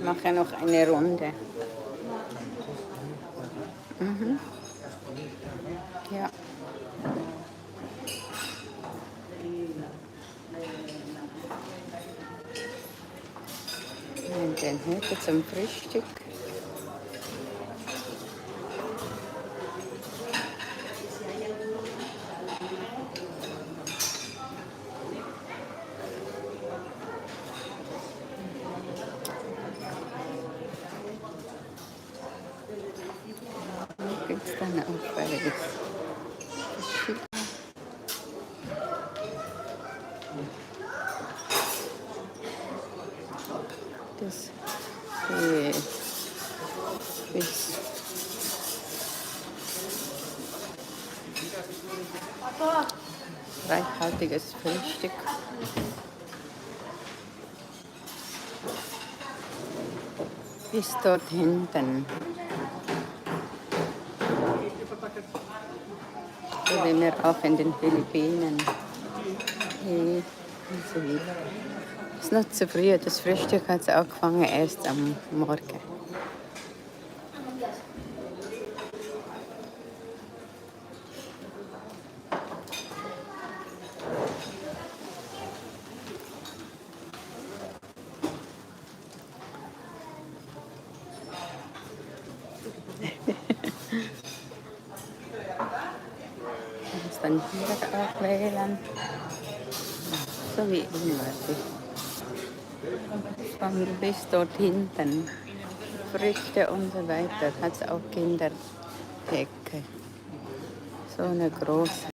Mache noch eine Runde. Mhm. Ja. Und dann heute zum Frühstück. Gibt es dann auch beides. Das ist reichhaltiges Frühstück. Bis dort hinten. So wie wir auch in den Philippinen. Hey, also es ist noch zu früh. Das Frühstück hat angefangen erst am Morgen. Und dann hier auch wählen. So wie immer. Von bis dort hinten. Früchte und so weiter. Hat es auch Kinderecke. So eine große.